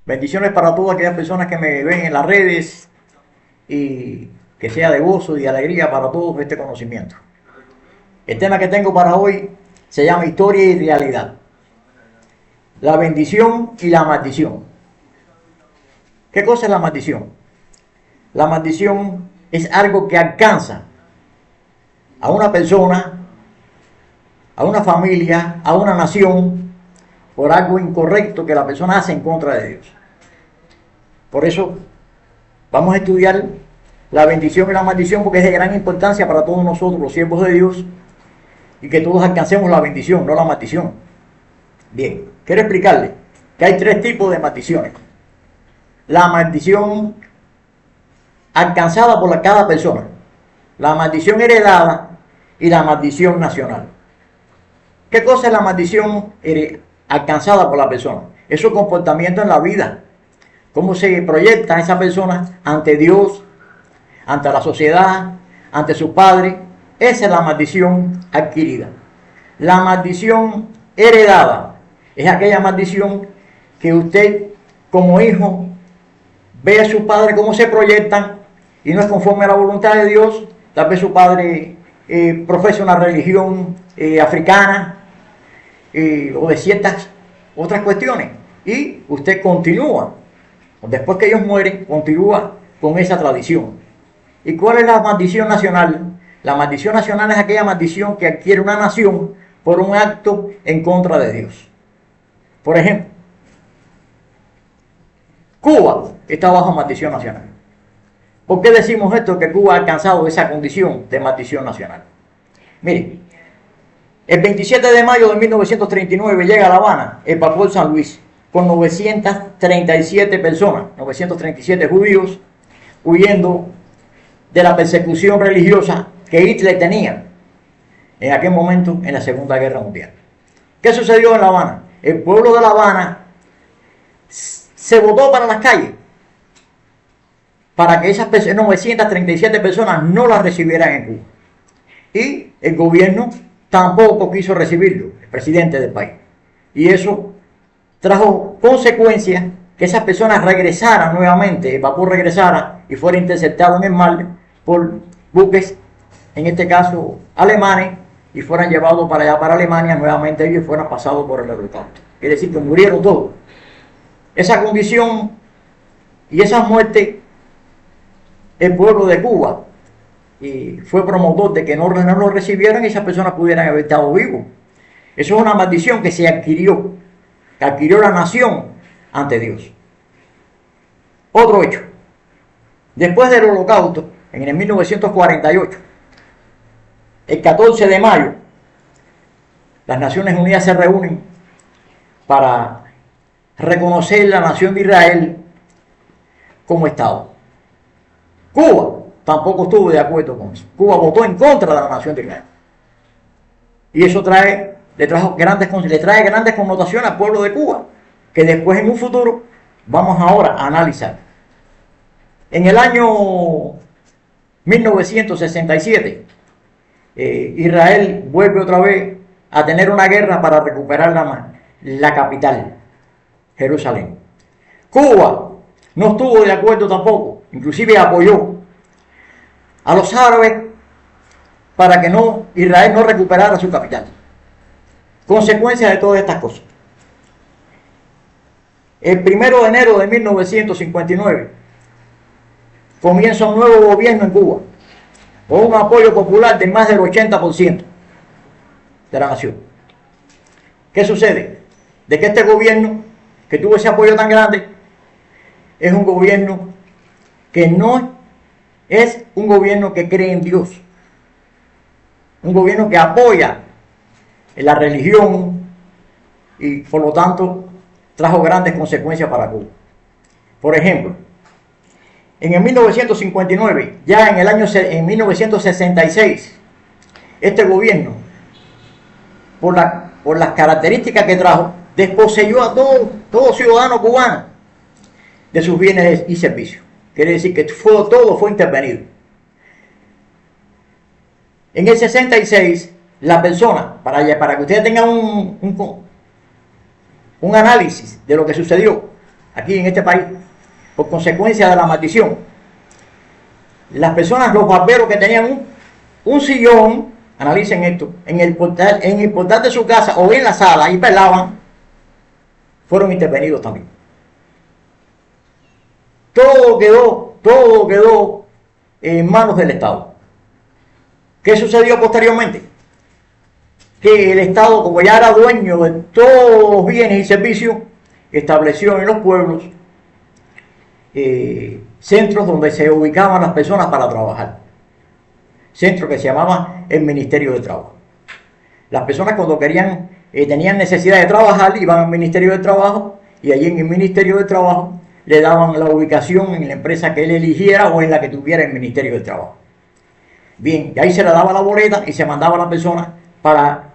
Bendiciones para todas aquellas personas que me ven en las redes y que sea de gozo y de alegría para todos este conocimiento. El tema que tengo para hoy se llama historia y realidad. La bendición y la maldición. ¿Qué cosa es la maldición? La maldición es algo que alcanza a una persona, a una familia, a una nación, por algo incorrecto que la persona hace en contra de Dios. Por eso vamos a estudiar la bendición y la maldición, porque es de gran importancia para todos nosotros, los siervos de Dios, y que todos alcancemos la bendición, no la maldición. Bien, quiero explicarle que hay tres tipos de maldiciones. La maldición alcanzada por cada persona, la maldición heredada y la maldición nacional. ¿Qué cosa es la maldición alcanzada por la persona? Es su comportamiento en la vida. Cómo se proyecta esa persona ante Dios, ante la sociedad, ante sus padres. Esa es la maldición adquirida. La maldición heredada es aquella maldición que usted como hijo ve a sus padres cómo se proyectan y no es conforme a la voluntad de Dios. Tal vez su padre profesa una religión africana o de ciertas otras cuestiones, y usted continúa, después que ellos mueren, continúa con esa tradición. ¿Y cuál es la maldición nacional? La maldición nacional es aquella maldición que adquiere una nación por un acto en contra de Dios. Por ejemplo, Cuba está bajo maldición nacional. ¿Por qué decimos esto, que Cuba ha alcanzado esa condición de maldición nacional? Mire, el 27 de mayo de 1939 llega a La Habana el vapor San Luis con 937 personas, 937 judíos, huyendo de la persecución religiosa que Hitler tenía en aquel momento en la Segunda Guerra Mundial. ¿Qué sucedió en La Habana? El pueblo de La Habana se votó para las calles para que esas 937 personas no las recibieran en Cuba. Y el gobierno tampoco quiso recibirlo, el presidente del país. Y eso trajo consecuencias que esas personas regresaran nuevamente, el vapor regresara y fuera interceptado en el mar por buques, en este caso alemanes, y fueran llevados para allá, para Alemania, nuevamente ellos fueran pasados por el holocausto. Quiere decir que murieron todos. Esa condición y esa muerte, el pueblo de Cuba y fue promotor de que no lo recibieran y esas personas pudieran haber estado vivos. Eso es una maldición que se adquirió, que adquirió la nación ante Dios. Otro hecho. Después del holocausto, en el 1948, el 14 de mayo, las Naciones Unidas se reúnen para reconocer la nación de Israel como Estado. Cuba tampoco estuvo de acuerdo con eso. Cuba votó en contra de la nación de Israel. Y eso le trae grandes connotaciones al pueblo de Cuba, que después en un futuro vamos ahora a analizar. En el año 1967, Israel vuelve otra vez a tener una guerra para recuperar la capital, Jerusalén. Cuba no estuvo de acuerdo tampoco, inclusive apoyó a los árabes para que Israel no recuperara su capital. Consecuencia de todas estas cosas. El 1 de enero de 1959 comienza un nuevo gobierno en Cuba, con un apoyo popular de más del 80% de la nación. ¿Qué sucede? De que este gobierno, que tuvo ese apoyo tan grande, es un gobierno que no es un gobierno que cree en Dios, un gobierno que apoya en la religión y por lo tanto trajo grandes consecuencias para Cuba. Por ejemplo, en el 1959, ya en 1966, este gobierno, por las características que trajo, desposeyó a todo ciudadano cubano de sus bienes y servicios. Quiere decir que todo fue intervenido. En el 66, la persona, para que ustedes tengan un análisis de lo que sucedió, aquí en este país, por consecuencia de la maldición. Las personas, los barberos que tenían un sillón, analicen esto, en el portal de su casa o en la sala y pelaban, fueron intervenidos también. Todo quedó en manos del Estado. ¿Qué sucedió posteriormente? Que el Estado, como ya era dueño de todos los bienes y servicios, estableció en los pueblos centros donde se ubicaban las personas para trabajar. Centro que se llamaba el Ministerio de Trabajo. Las personas cuando querían, tenían necesidad de trabajar, iban al Ministerio de Trabajo y allí en el Ministerio de Trabajo le daban la ubicación en la empresa que él eligiera o en la que tuviera el Ministerio de Trabajo. Bien, y ahí se le daba la boleta y se mandaba a la persona para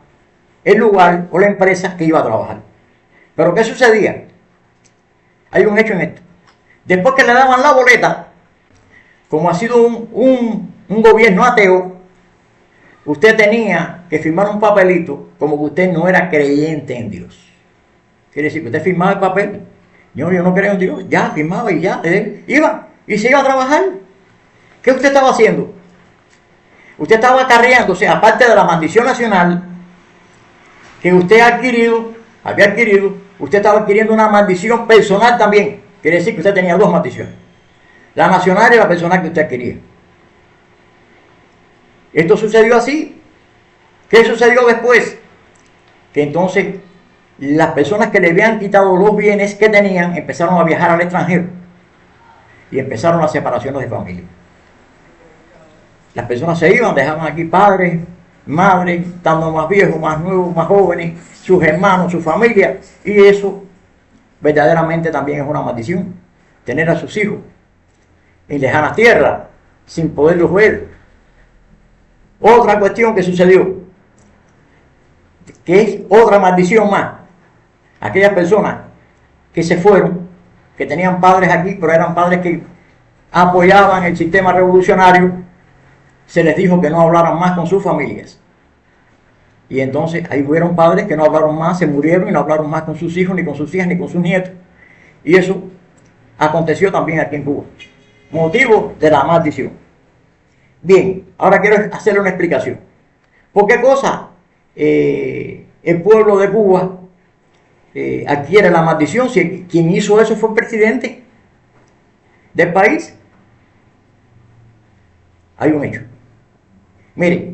el lugar o la empresa que iba a trabajar. Pero ¿qué sucedía? Hay un hecho en esto. Después que le daban la boleta, como ha sido un gobierno ateo, usted tenía que firmar un papelito como que usted no era creyente en Dios. Quiere decir que usted firmaba el papel. Yo no creo en Dios. Ya, firmaba y ya. Iba y se iba a trabajar. ¿Qué usted estaba haciendo? Usted estaba acarreándose, aparte de la maldición nacional que usted había adquirido, usted estaba adquiriendo una maldición personal también. Quiere decir que usted tenía dos maldiciones. La nacional y la personal que usted adquiría. Esto sucedió así. ¿Qué sucedió después? Que entonces las personas que le habían quitado los bienes que tenían empezaron a viajar al extranjero y empezaron las separaciones de familia. Las personas se iban, dejaban aquí padres, madres, estando más viejos, más nuevos, más jóvenes, sus hermanos, su familia, y eso verdaderamente también es una maldición. Tener a sus hijos en lejanas tierras sin poderlos ver. Otra cuestión que sucedió, que es otra maldición más. Aquellas personas que se fueron, que tenían padres aquí, pero eran padres que apoyaban el sistema revolucionario, se les dijo que no hablaran más con sus familias. Y entonces ahí hubieron padres que no hablaron más, se murieron y no hablaron más con sus hijos, ni con sus hijas, ni con sus nietos. Y eso aconteció también aquí en Cuba. Motivo de la maldición. Bien, ahora quiero hacerle una explicación. ¿Por qué cosa el pueblo de Cuba adquiere la maldición si quien hizo eso fue el presidente del país? Hay un hecho. Mire,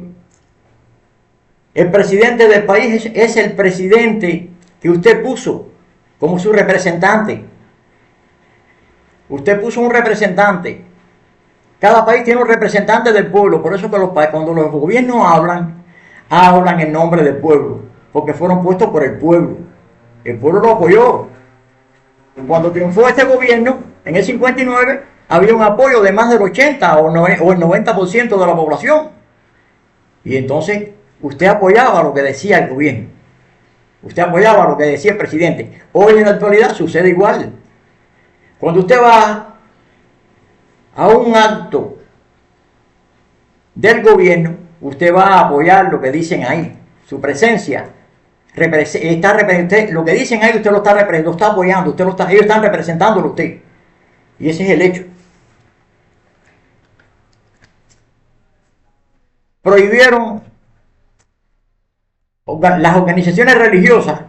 el presidente del país es el presidente que usted puso como su representante. Usted puso un representante. Cada país tiene un representante del pueblo. Por eso que cuando los gobiernos hablan en nombre del pueblo, porque fueron puestos por el pueblo. El pueblo lo apoyó. Cuando triunfó este gobierno, en el 59, había un apoyo de más del 80 o el 90% de la población. Y entonces usted apoyaba lo que decía el gobierno. Usted apoyaba lo que decía el presidente. Hoy en la actualidad sucede igual. Cuando usted va a un acto del gobierno, usted va a apoyar lo que dicen ahí. Su presencia lo que dicen ahí, usted lo está apoyando, ellos están representándolo a usted. Y ese es el hecho. Prohibieron las organizaciones religiosas.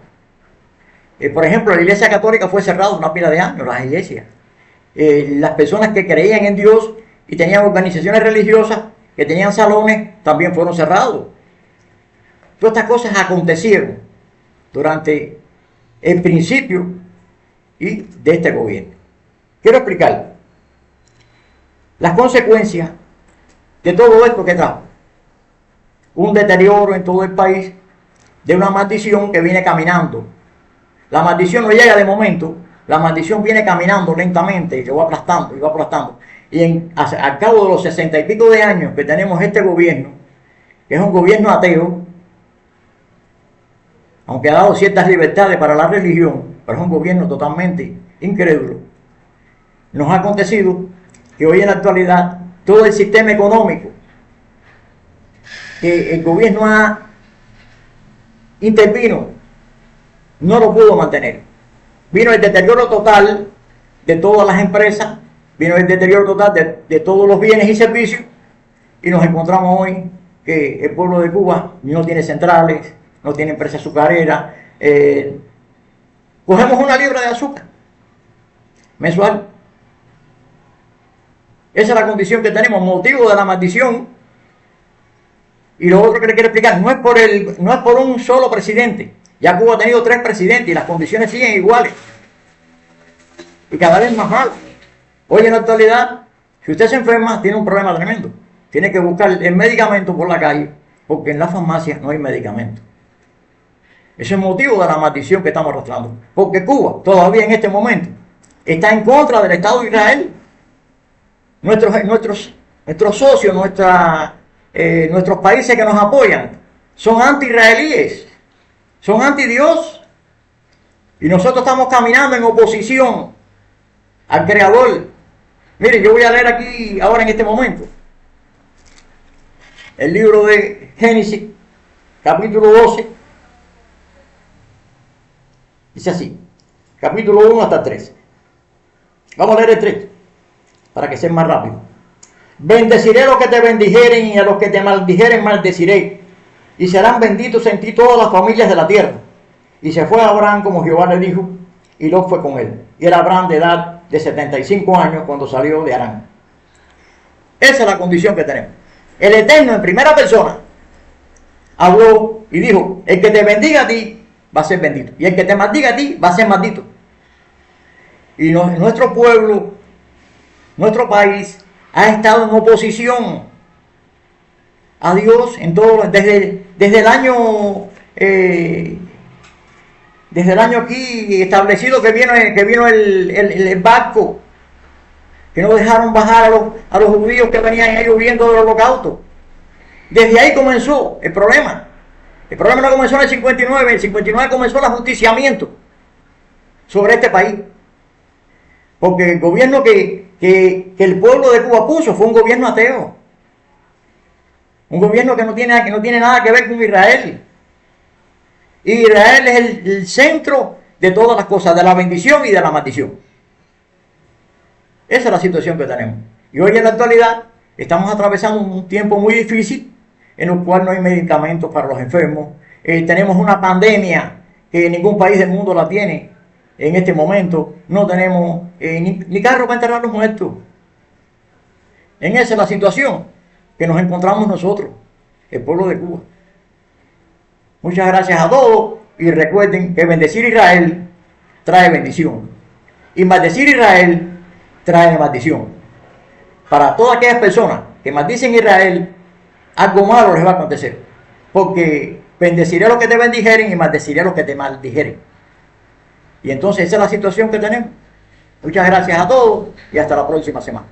Por ejemplo, la Iglesia Católica fue cerrada una pila de años, las iglesias. Las personas que creían en Dios y tenían organizaciones religiosas, que tenían salones, también fueron cerrados. Todas estas cosas acontecieron durante el principio y de este gobierno. Quiero explicar las consecuencias de todo esto que trajo. Un deterioro en todo el país de una maldición que viene caminando. La maldición no llega de momento, la maldición viene caminando lentamente y se va aplastando y va aplastando. Y al cabo de los 60 y pico de años que tenemos este gobierno, que es un gobierno ateo, aunque ha dado ciertas libertades para la religión, pero es un gobierno totalmente incrédulo, nos ha acontecido que hoy en la actualidad todo el sistema económico que el gobierno intervino, no lo pudo mantener. Vino el deterioro total de todas las empresas, vino el deterioro total de todos los bienes y servicios, y nos encontramos hoy que el pueblo de Cuba no tiene centrales, no tiene empresa azucarera. Cogemos una libra de azúcar mensual. Esa es la condición que tenemos, motivo de la maldición. Y lo otro que le quiero explicar, no es por un solo presidente. Ya Cuba ha tenido 3 presidentes y las condiciones siguen iguales. Y cada vez más mal. Hoy en la actualidad, si usted se enferma, tiene un problema tremendo. Tiene que buscar el medicamento por la calle, porque en las farmacias no hay medicamento. Ese es el motivo de la maldición que estamos arrastrando. Porque Cuba, todavía en este momento, está en contra del Estado de Israel. Nuestros socios, nuestros países que nos apoyan, son anti-israelíes, son anti-Dios. Y nosotros estamos caminando en oposición al Creador. Miren, yo voy a leer aquí, ahora en este momento, el libro de Génesis, capítulo 12. Dice así, capítulo 1 hasta 13. Vamos a leer el 3, para que sea más rápido. Bendeciré a los que te bendijeren y a los que te maldijeren maldeciré. Y serán benditos en ti todas las familias de la tierra. Y se fue a Abraham como Jehová le dijo, y Lot fue con él. Y era Abraham de edad de 75 años cuando salió de Harán. Esa es la condición que tenemos. El Eterno en primera persona habló y dijo, el que te bendiga a ti va a ser bendito. Y el que te maldiga a ti va a ser maldito. Y nuestro pueblo, nuestro país, ha estado en oposición a Dios en todo, desde el año aquí establecido que vino el barco, que no dejaron bajar a los judíos que venían ahí huyendo del holocausto. Desde ahí comenzó el problema. El problema no comenzó en el 59, en el 59 comenzó el ajusticiamiento sobre este país. Porque el gobierno que el pueblo de Cuba puso fue un gobierno ateo. Un gobierno que no tiene nada que ver con Israel. Y Israel es el centro de todas las cosas, de la bendición y de la maldición. Esa es la situación que tenemos. Y hoy en la actualidad estamos atravesando un tiempo muy difícil en el cual no hay medicamentos para los enfermos. Tenemos una pandemia que ningún país del mundo la tiene en este momento. No tenemos ni carro para enterrar a los muertos. En esa es la situación que nos encontramos nosotros, el pueblo de Cuba. Muchas gracias a todos y recuerden que bendecir a Israel trae bendición y maldecir a Israel trae maldición. Para todas aquellas personas que maldicen a Israel, algo malo les va a acontecer, porque bendeciré a los que te bendijeren y maldeciré a los que te maldijeren. Y entonces esa es la situación que tenemos. Muchas gracias a todos y hasta la próxima semana.